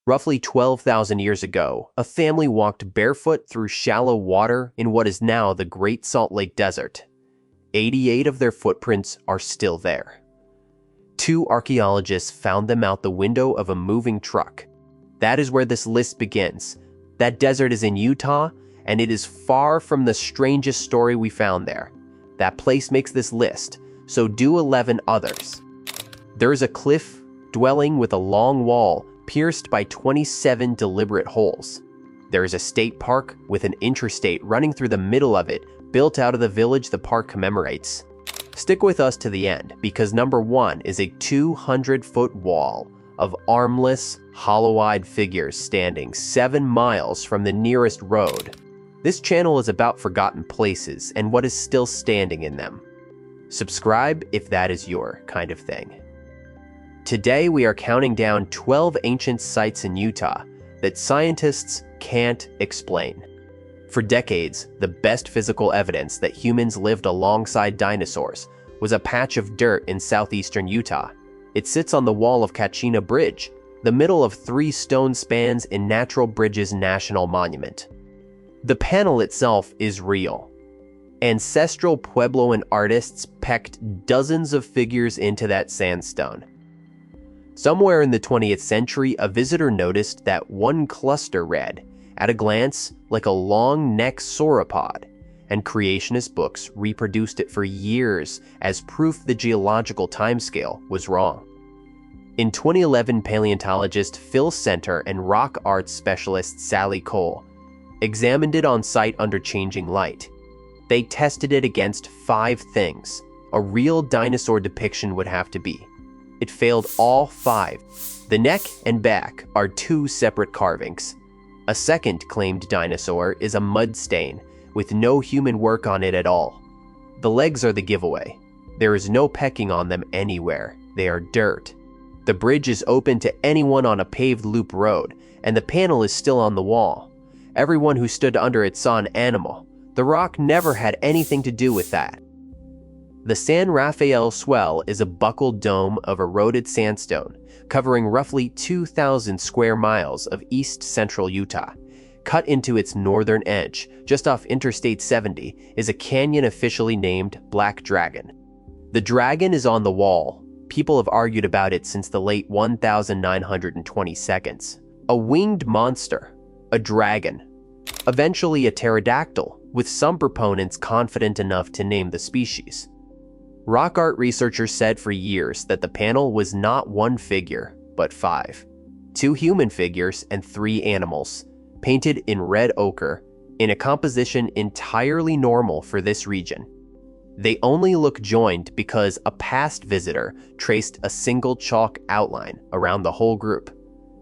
Roughly 12,000 years ago, a family walked barefoot through shallow water in what is now the Great Salt Lake Desert. 88 of their footprints are still there. 2 archaeologists found them out the window of a moving truck. That is where this list begins. That desert is in Utah, and it is far from the strangest story we found there. That place makes this list, so do 11 others. There is a cliff dwelling with a long wall pierced by 27 deliberate holes. There is a state park with an interstate running through the middle of it, built out of the village the park commemorates. Stick with us to the end, because number 1 is a 200-foot wall of armless, hollow-eyed figures standing 7 miles from the nearest road. This channel is about forgotten places and what is still standing in them. Subscribe if that is your kind of thing. Today we are counting down 12 ancient sites in Utah that scientists can't explain. For decades, the best physical evidence that humans lived alongside dinosaurs was a patch of dirt in southeastern Utah. It sits on the wall of Kachina Bridge, the middle of 3 stone spans in Natural Bridges National Monument. The panel itself is real. Ancestral Puebloan artists pecked dozens of figures into that sandstone. Somewhere in the 20th century, a visitor noticed that one cluster read, at a glance, like a long neck sauropod, and creationist books reproduced it for years as proof the geological timescale was wrong. In 2011, paleontologist Phil Center and rock art specialist Sally Cole examined it on site under changing light. They tested it against 5 things a real dinosaur depiction would have to be. It failed all 5. The neck and back are 2 separate carvings. A second claimed dinosaur is a mud stain with no human work on it at all. The legs are the giveaway. There is no pecking on them anywhere. They are dirt. The bridge is open to anyone on a paved loop road, and the panel is still on the wall. Everyone who stood under it saw an animal. The rock never had anything to do with that. The San Rafael Swell is a buckled dome of eroded sandstone, covering roughly 2,000 square miles of east-central Utah. Cut into its northern edge, just off Interstate 70, is a canyon officially named Black Dragon. The dragon is on the wall. People have argued about it since the late 1920s. A winged monster, a dragon, eventually a pterodactyl, with some proponents confident enough to name the species. Rock art researchers said for years that the panel was not 1 figure, but 5. 2 human figures and 3 animals, painted in red ochre, in a composition entirely normal for this region. They only look joined because a past visitor traced a single chalk outline around the whole group.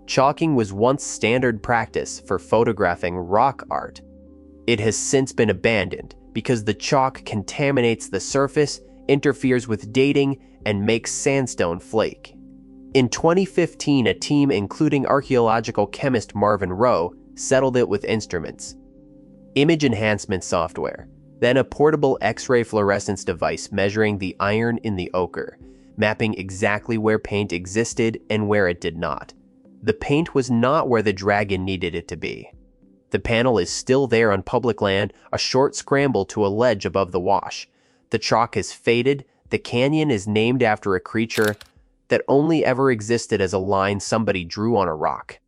Chalking was once standard practice for photographing rock art. It has since been abandoned because the chalk contaminates the surface, interferes with dating, and makes sandstone flake. In 2015, a team including archaeological chemist Marvin Rowe settled it with instruments, image enhancement software, then a portable X-ray fluorescence device measuring the iron in the ochre, mapping exactly where paint existed and where it did not. The paint was not where the dragon needed it to be. The panel is still there on public land, a short scramble to a ledge above the wash. The chalk has faded. The canyon is named after a creature that only ever existed as a line somebody drew on a rock.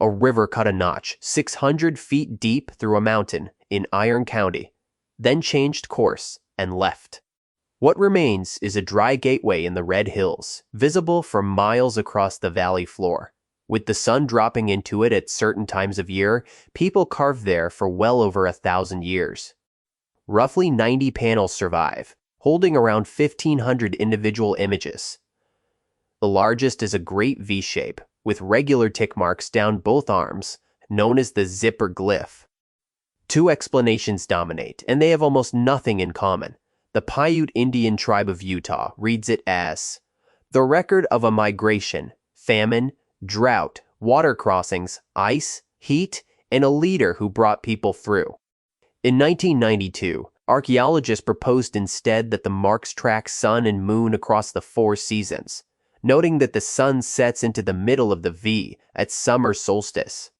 A river cut a notch 600 feet deep through a mountain in Iron County, then changed course and left. What remains is a dry gateway in the Red Hills, visible for miles across the valley floor. With the sun dropping into it at certain times of year, people carved there for well over 1,000 years. Roughly 90 panels survive, holding around 1,500 individual images. The largest is a great V-shape, with regular tick marks down both arms, known as the zipper glyph. 2 explanations dominate, and they have almost nothing in common. The Paiute Indian tribe of Utah reads it as the record of a migration, famine, drought, water crossings, ice, heat, and a leader who brought people through. In 1992, archaeologists proposed instead that the marks track sun and moon across the 4 seasons. noting that the sun sets into the middle of the V at summer solstice.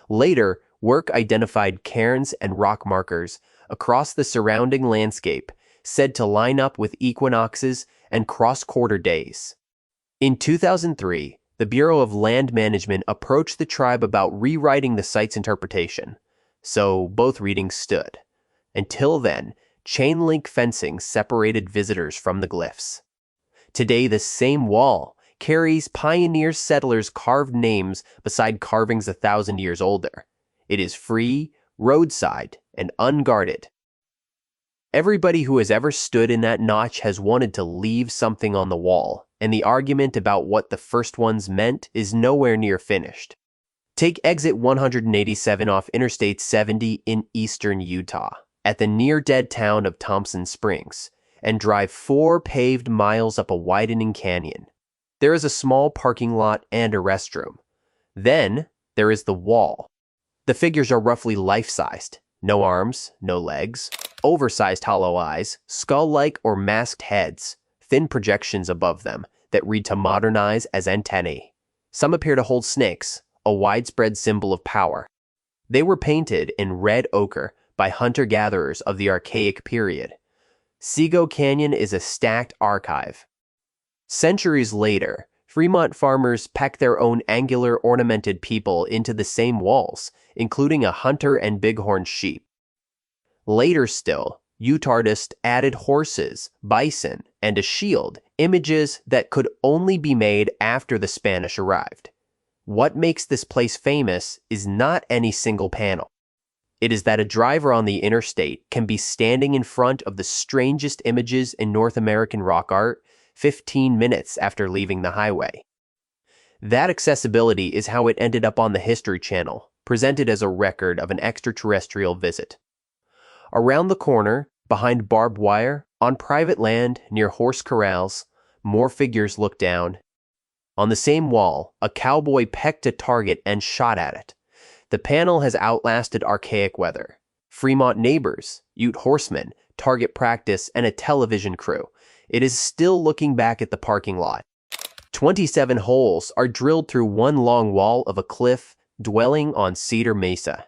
Later, work identified cairns and rock markers across the surrounding landscape, said to line up with equinoxes and cross-quarter days. In 2003, the Bureau of Land Management approached the tribe about rewriting the site's interpretation, so both readings stood. Until then, chain-link fencing separated visitors from the glyphs. Today, the same wall carries pioneer settlers' carved names beside carvings 1,000 years older. It is free, roadside, and unguarded. Everybody who has ever stood in that notch has wanted to leave something on the wall, and the argument about what the first ones meant is nowhere near finished. Take exit 187 off Interstate 70 in eastern Utah, at the near-dead town of Thompson Springs, and drive 4 paved miles up a widening canyon. There is a small parking lot and a restroom. Then, there is the wall. The figures are roughly life-sized. No arms, no legs, oversized hollow eyes, skull-like or masked heads, thin projections above them that read to modernize as antennae. Some appear to hold snakes, a widespread symbol of power. They were painted in red ochre by hunter-gatherers of the Archaic period. Sego Canyon is a stacked archive. Centuries later, Fremont farmers packed their own angular ornamented people into the same walls, including a hunter and bighorn sheep. Later still, Utahdists added horses, bison, and a shield, images that could only be made after the Spanish arrived. What makes this place famous is not any single panel. It is that a driver on the interstate can be standing in front of the strangest images in North American rock art 15 minutes after leaving the highway. That accessibility is how it ended up on the History Channel, presented as a record of an extraterrestrial visit. Around the corner, behind barbed wire, on private land near horse corrals, more figures look down. On the same wall, a cowboy pecked a target and shot at it. The panel has outlasted archaic weather. Fremont neighbors, Ute horsemen, target practice, and a television crew. It is still looking back at the parking lot. 27 holes are drilled through one long wall of a cliff dwelling on Cedar Mesa.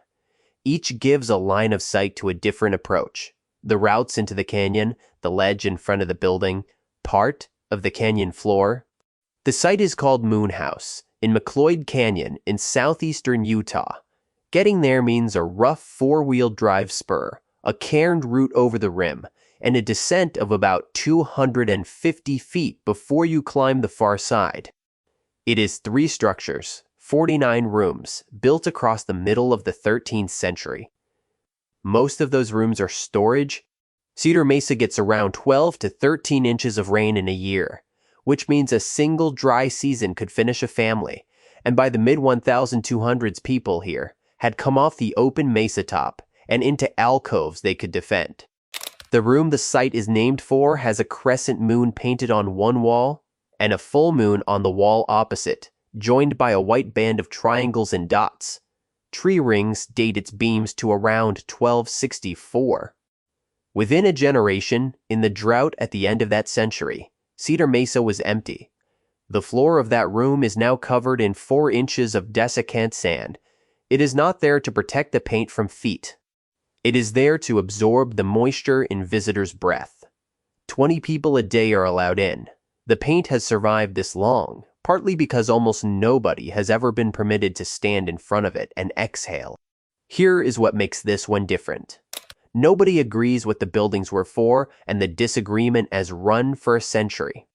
Each gives a line of sight to a different approach. The routes into the canyon, the ledge in front of the building, part of the canyon floor. The site is called Moon House in McLeod Canyon in southeastern Utah. Getting there means a rough 4-wheel drive spur, a cairned route over the rim, and a descent of about 250 feet before you climb the far side. It is 3 structures, 49 rooms, built across the middle of the 13th century. Most of those rooms are storage. Cedar Mesa gets around 12 to 13 inches of rain in a year, which means a single dry season could finish a family, and by the mid-1200s people here had come off the open mesa top and into alcoves they could defend. The room the site is named for has a crescent moon painted on one wall and a full moon on the wall opposite, joined by a white band of triangles and dots. Tree rings date its beams to around 1264. Within a generation, in the drought at the end of that century, Cedar Mesa was empty. The floor of that room is now covered in 4 inches of desiccant sand. It is not there to protect the paint from feet. It is there to absorb the moisture in visitors' breath. 20 people a day are allowed in. The paint has survived this long, partly because almost nobody has ever been permitted to stand in front of it and exhale. Here is what makes this one different. Nobody agrees what the buildings were for, and the disagreement has run for a century.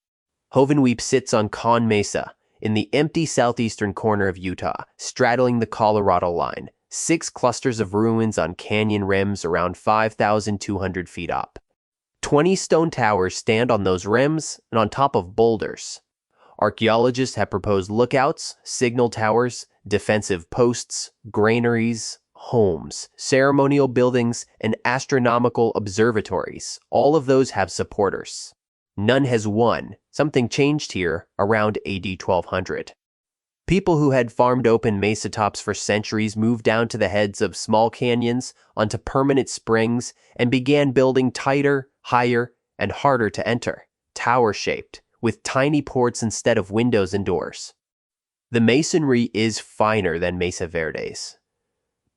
Hovenweep sits on Con Mesa, in the empty southeastern corner of Utah, straddling the Colorado line, 6 clusters of ruins on canyon rims around 5,200 feet up. 20 stone towers stand on those rims and on top of boulders. Archaeologists have proposed lookouts, signal towers, defensive posts, granaries, homes, ceremonial buildings, and astronomical observatories. All of those have supporters. None has won. Something changed here around AD 1200. People who had farmed open mesa tops for centuries moved down to the heads of small canyons onto permanent springs and began building tighter, higher, and harder to enter, tower-shaped, with tiny ports instead of windows and doors. The masonry is finer than Mesa Verde's.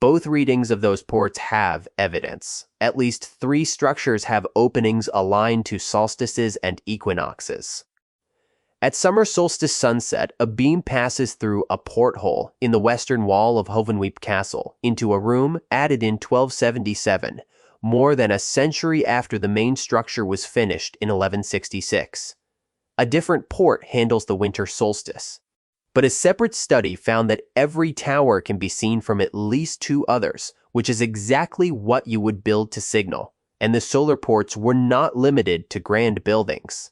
Both readings of those ports have evidence. At least 3 structures have openings aligned to solstices and equinoxes. At summer solstice sunset, a beam passes through a porthole in the western wall of Hovenweep Castle into a room added in 1277, more than a century after the main structure was finished in 1166. A different port handles the winter solstice. But a separate study found that every tower can be seen from at least 2 others, which is exactly what you would build to signal, and the solar ports were not limited to grand buildings.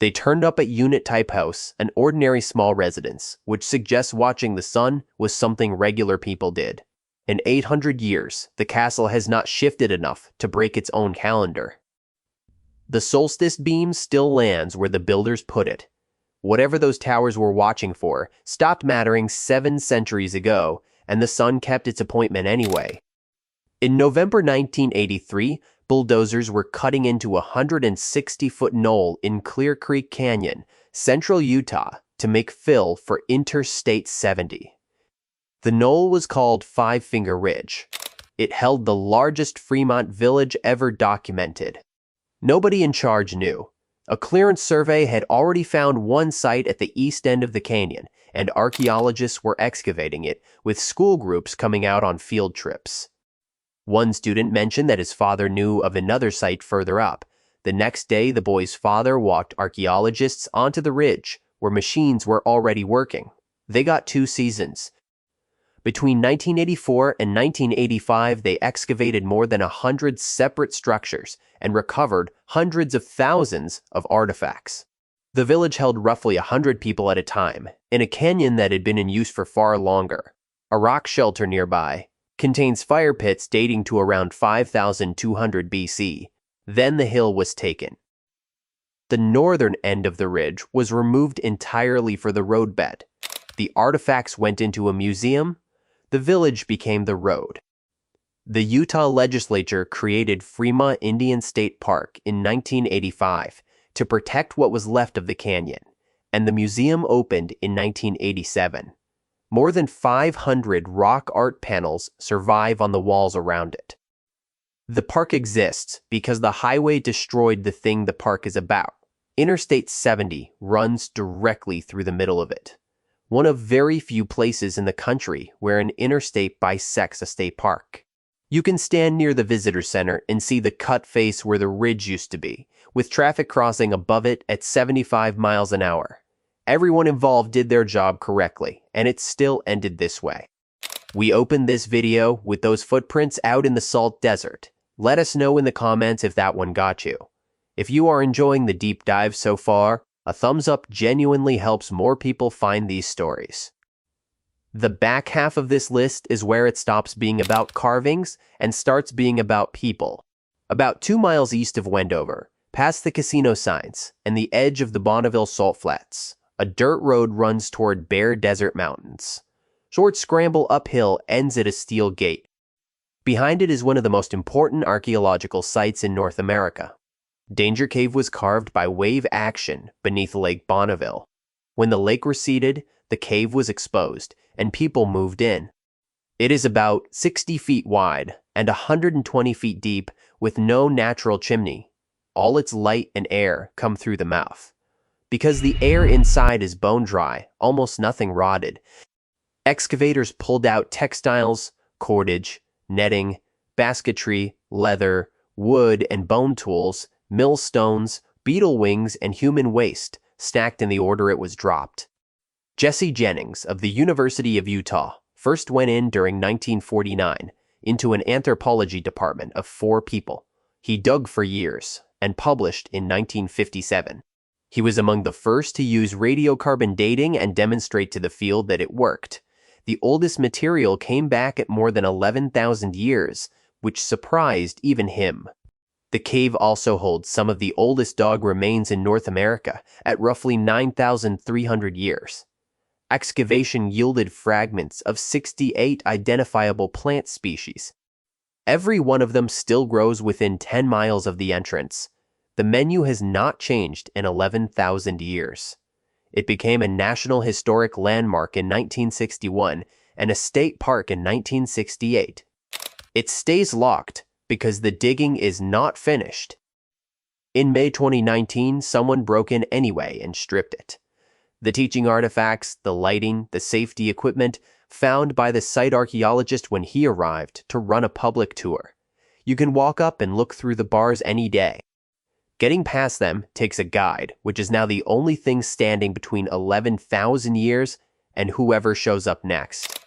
They turned up at unit-type house, an ordinary small residence, which suggests watching the sun was something regular people did. In 800 years, the castle has not shifted enough to break its own calendar. The solstice beam still lands where the builders put it. Whatever those towers were watching for stopped mattering 7 centuries ago, and the sun kept its appointment anyway. In November 1983, bulldozers were cutting into a 160-foot knoll in Clear Creek Canyon, central Utah, to make fill for Interstate 70. The knoll was called Five Finger Ridge. It held the largest Fremont village ever documented. Nobody in charge knew. A clearance survey had already found one site at the east end of the canyon, and archaeologists were excavating it, with school groups coming out on field trips. One student mentioned that his father knew of another site further up. The next day, the boy's father walked archaeologists onto the ridge, where machines were already working. They got 2 seasons. Between 1984 and 1985, they excavated more than 100 separate structures and recovered hundreds of thousands of artifacts. The village held roughly 100 people at a time, in a canyon that had been in use for far longer. A rock shelter nearby contains fire pits dating to around 5,200 BC. Then the hill was taken. The northern end of the ridge was removed entirely for the roadbed. The artifacts went into a museum. The village became the road. The Utah legislature created Fremont Indian State Park in 1985 to protect what was left of the canyon, and the museum opened in 1987. More than 500 rock art panels survive on the walls around it. The park exists because the highway destroyed the thing the park is about. Interstate 70 runs directly through the middle of it. One of very few places in the country where an interstate bisects a state park. You can stand near the visitor center and see the cut face where the ridge used to be, with traffic crossing above it at 75 miles an hour. Everyone involved did their job correctly, and it still ended this way. We opened this video with those footprints out in the salt desert. Let us know in the comments if that one got you. If you are enjoying the deep dive so far, a thumbs up genuinely helps more people find these stories. The back half of this list is where it stops being about carvings and starts being about people. About 2 miles east of Wendover, past the casino signs and the edge of the Bonneville Salt Flats, a dirt road runs toward bare desert mountains. Short scramble uphill ends at a steel gate. Behind it is one of the most important archaeological sites in North America. Danger Cave was carved by wave action beneath Lake Bonneville. When the lake receded, the cave was exposed, and people moved in. It is about 60 feet wide and 120 feet deep with no natural chimney. All its light and air come through the mouth. Because the air inside is bone dry, almost nothing rotted. Excavators pulled out textiles, cordage, netting, basketry, leather, wood, and bone tools, millstones, beetle wings, and human waste, stacked in the order it was dropped. Jesse Jennings of the University of Utah first went in during 1949 into an anthropology department of 4 people. He dug for years and published in 1957. He was among the first to use radiocarbon dating and demonstrate to the field that it worked. The oldest material came back at more than 11,000 years, which surprised even him. The cave also holds some of the oldest dog remains in North America at roughly 9,300 years. Excavation yielded fragments of 68 identifiable plant species. Every one of them still grows within 10 miles of the entrance. The menu has not changed in 11,000 years. It became a National Historic Landmark in 1961 and a state park in 1968. It stays locked because the digging is not finished. In May 2019, someone broke in anyway and stripped it. The teaching artifacts, the lighting, the safety equipment found by the site archaeologist when he arrived to run a public tour. You can walk up and look through the bars any day. Getting past them takes a guide, which is now the only thing standing between 11,000 years and whoever shows up next.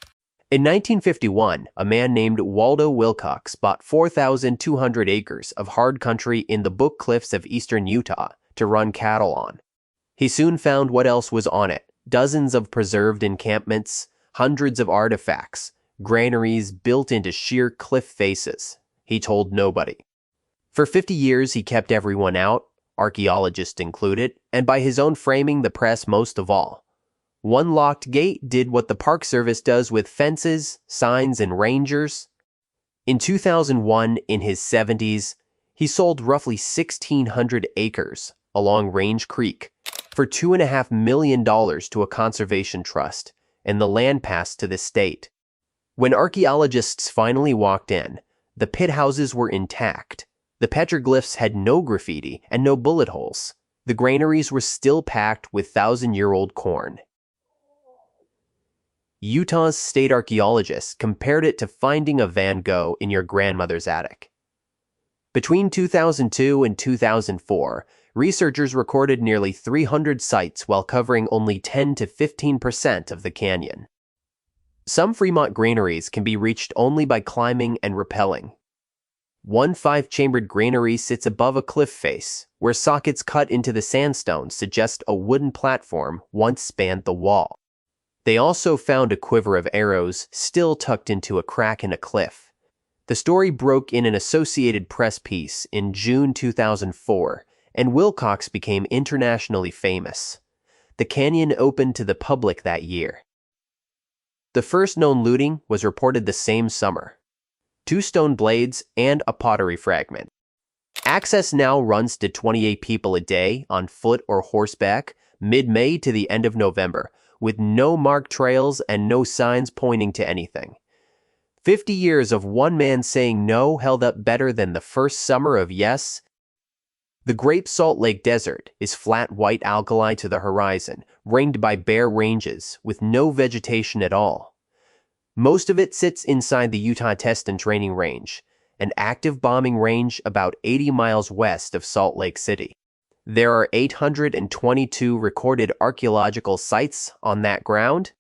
In 1951, a man named Waldo Wilcox bought 4,200 acres of hard country in the Book Cliffs of eastern Utah to run cattle on. He soon found what else was on it: dozens of preserved encampments, hundreds of artifacts, granaries built into sheer cliff faces. He told nobody. For 50 years, he kept everyone out, archaeologists included, and by his own framing, the press most of all. One locked gate did what the Park Service does with fences, signs, and rangers. In 2001, in his 70s, he sold roughly 1,600 acres along Range Creek for $2.5 million to a conservation trust, and the land passed to the state. When archaeologists finally walked in, the pit houses were intact. The petroglyphs had no graffiti and no bullet holes. The granaries were still packed with thousand-year-old corn. Utah's state archaeologists compared it to finding a Van Gogh in your grandmother's attic. Between 2002 and 2004, researchers recorded nearly 300 sites while covering only 10 to 15% of the canyon. Some Fremont granaries can be reached only by climbing and rappelling. One 5-chambered granary sits above a cliff face, where sockets cut into the sandstone suggest a wooden platform once spanned the wall. They also found a quiver of arrows still tucked into a crack in a cliff. The story broke in an Associated Press piece in June 2004, and Wilcox became internationally famous. The canyon opened to the public that year. The first known looting was reported the same summer: 2 stone blades and a pottery fragment. Access now runs to 28 people a day on foot or horseback, mid-May to the end of November, with no marked trails and no signs pointing to anything. 50 years of one man saying no held up better than the first summer of yes. The Great Salt Lake Desert is flat white alkali to the horizon, ringed by bare ranges with no vegetation at all. Most of it sits inside the Utah Test and Training Range, an active bombing range about 80 miles west of Salt Lake City. There are 822 recorded archaeological sites on that ground.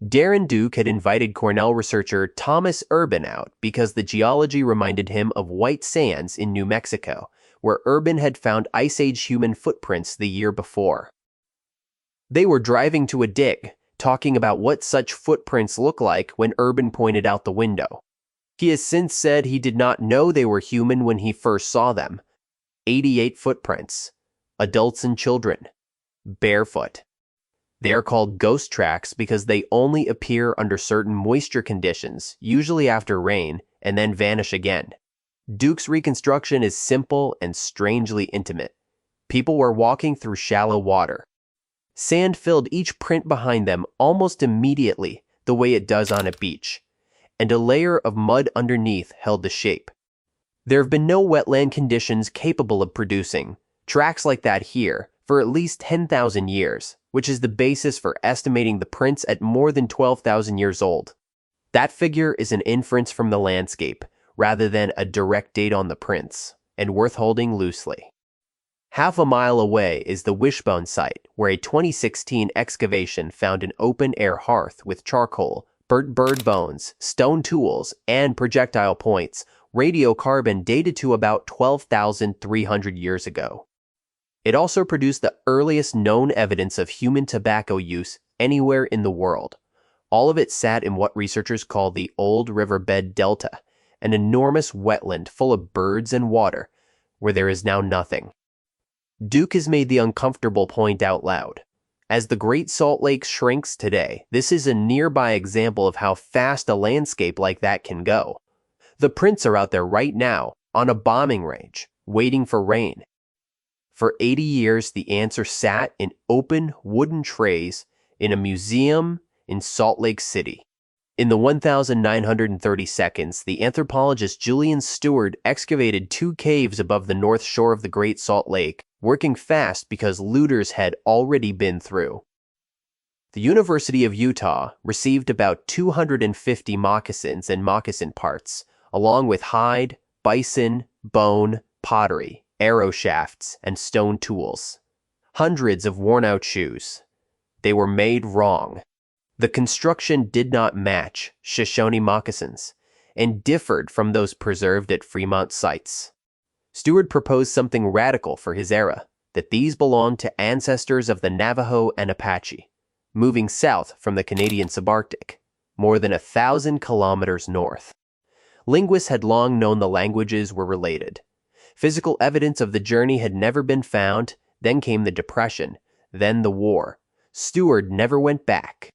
Darren Duke had invited Cornell researcher Thomas Urban out because the geology reminded him of white sands in New Mexico, where Urban had found Ice Age human footprints the year before. They were driving to a dig, talking about what such footprints look like when Urban pointed out the window. He has since said he did not know they were human when he first saw them. 88 footprints. Adults and children. Barefoot. They are called ghost tracks because they only appear under certain moisture conditions, usually after rain, and then vanish again. Duke's reconstruction is simple and strangely intimate. People were walking through shallow water. Sand filled each print behind them almost immediately, the way it does on a beach, and a layer of mud underneath held the shape. There have been no wetland conditions capable of producing tracks like that here for at least 10,000 years, which is the basis for estimating the prints at more than 12,000 years old. That figure is an inference from the landscape, rather than a direct date on the prints, and worth holding loosely. Half a mile away is the Wishbone site, where a 2016 excavation found an open-air hearth with charcoal, burnt bird bones, stone tools, and projectile points, radiocarbon dated to about 12,300 years ago. It also produced the earliest known evidence of human tobacco use anywhere in the world. All of it sat in what researchers call the Old Riverbed Delta, an enormous wetland full of birds and water, where there is now nothing. Duke has made the uncomfortable point out loud. As the Great Salt Lake shrinks today, this is a nearby example of how fast a landscape like that can go. The prints are out there right now, on a bombing range, waiting for rain. For 80 years, the answer sat in open wooden trays in a museum in Salt Lake City. In the 1,930 seconds, the anthropologist Julian Stewart excavated 2 caves above the north shore of the Great Salt Lake, working fast because looters had already been through. The University of Utah received about 250 moccasins and moccasin parts, along with hide, bison, bone, pottery, arrow shafts, and stone tools. Hundreds of worn-out shoes. They were made wrong. The construction did not match Shoshone moccasins and differed from those preserved at Fremont sites. Stewart proposed something radical for his era, that these belonged to ancestors of the Navajo and Apache, moving south from the Canadian subarctic, more than 1,000 kilometers north. Linguists had long known the languages were related. Physical evidence of the journey had never been found, then came the Depression, then the war. Stewart never went back.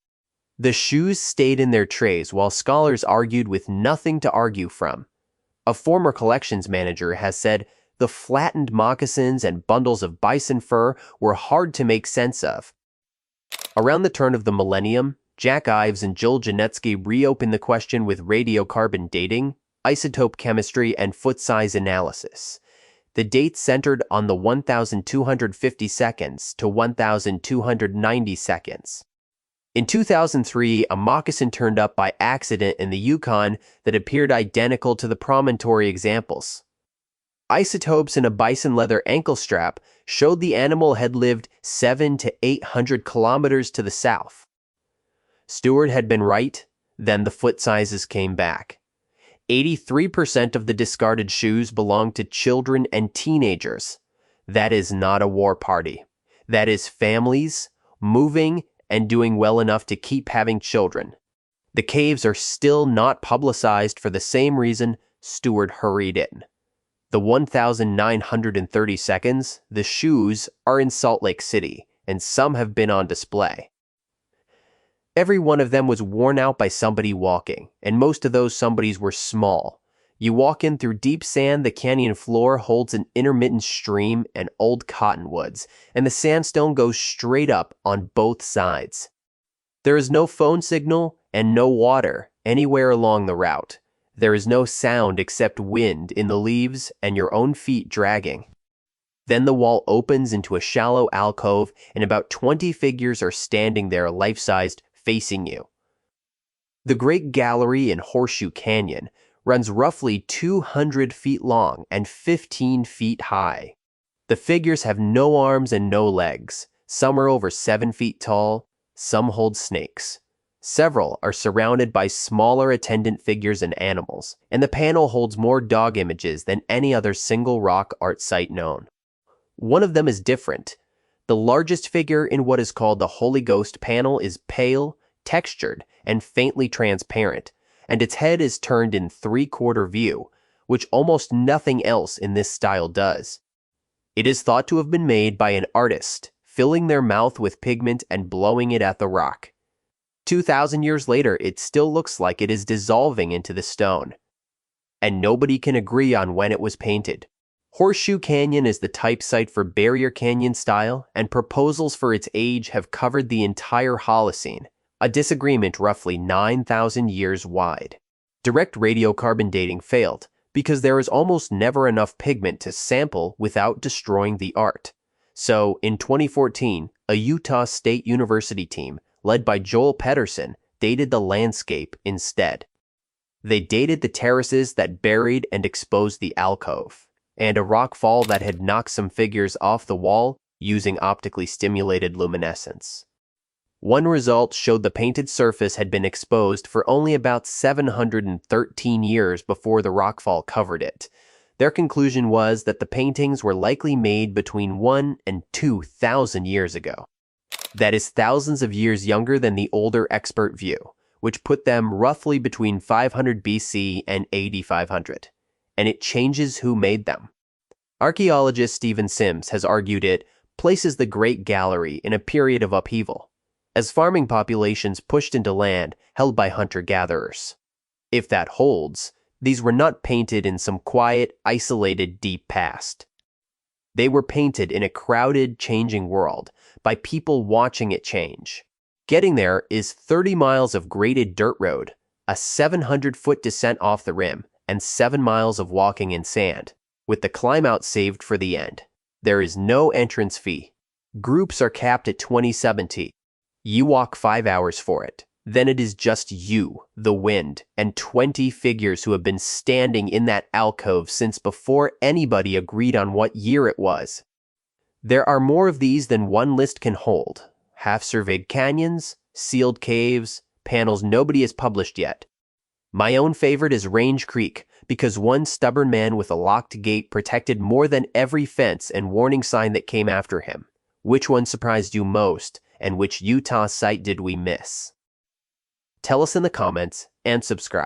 The shoes stayed in their trays while scholars argued with nothing to argue from. A former collections manager has said the flattened moccasins and bundles of bison fur were hard to make sense of. Around the turn of the millennium, Jack Ives and Joel Janetsky reopened the question with radiocarbon dating, isotope chemistry, and foot size analysis. The dates centered on the 1,250 seconds to 1,290 seconds. In 2003, a moccasin turned up by accident in the Yukon that appeared identical to the Promontory examples. Isotopes in a bison leather ankle strap showed the animal had lived 700 to 800 kilometers to the south. Stewart had been right, then the foot sizes came back. 83% of the discarded shoes belonged to children and teenagers. That is not a war party. That is families moving and doing well enough to keep having children. The caves are still not publicized for the same reason Stewart hurried in. The 1,930 seconds, the shoes, are in Salt Lake City, and some have been on display. Every one of them was worn out by somebody walking, and most of those somebodies were small. You walk in through deep sand, the canyon floor holds an intermittent stream and old cottonwoods, and the sandstone goes straight up on both sides. There is no phone signal and no water anywhere along the route. There is no sound except wind in the leaves and your own feet dragging. Then the wall opens into a shallow alcove, and about 20 figures are standing there life-sized, facing you. The Great Gallery in Horseshoe Canyon runs roughly 200 feet long and 15 feet high. The figures have no arms and no legs. Some are over 7 feet tall, some hold snakes. Several are surrounded by smaller attendant figures and animals, and the panel holds more dog images than any other single rock art site known. One of them is different. The largest figure in what is called the Holy Ghost panel is pale, textured, and faintly transparent, and its head is turned in three-quarter view, which almost nothing else in this style does. It is thought to have been made by an artist, filling their mouth with pigment and blowing it at the rock. 2,000 years later, it still looks like it is dissolving into the stone. And nobody can agree on when it was painted. Horseshoe Canyon is the type site for Barrier Canyon style, and proposals for its age have covered the entire Holocene, a disagreement roughly 9,000 years wide. Direct radiocarbon dating failed because there is almost never enough pigment to sample without destroying the art. So, in 2014, a Utah State University team, led by Joel Pedersen, dated the landscape instead. They dated the terraces that buried and exposed the alcove, and a rock fall that had knocked some figures off the wall using optically stimulated luminescence. One result showed the painted surface had been exposed for only about 713 years before the rockfall covered it. Their conclusion was that the paintings were likely made between 1,000 and 2,000 years ago. That is thousands of years younger than the older expert view, which put them roughly between 500 BC and 8500, and it changes who made them. Archaeologist Stephen Sims has argued it places the Great Gallery in a period of upheaval, as farming populations pushed into land held by hunter-gatherers. If that holds, these were not painted in some quiet, isolated, deep past. They were painted in a crowded, changing world by people watching it change. Getting there is 30 miles of graded dirt road, a 700-foot descent off the rim, and 7 miles of walking in sand, with the climb out saved for the end. There is no entrance fee. Groups are capped at 2070. You walk 5 hours for it. Then it is just you, the wind, and 20 figures who have been standing in that alcove since before anybody agreed on what year it was. There are more of these than one list can hold. Half-surveyed canyons, sealed caves, panels nobody has published yet. My own favorite is Range Creek, because one stubborn man with a locked gate protected more than every fence and warning sign that came after him. Which one surprised you most, and which Utah site did we miss? Tell us in the comments and subscribe.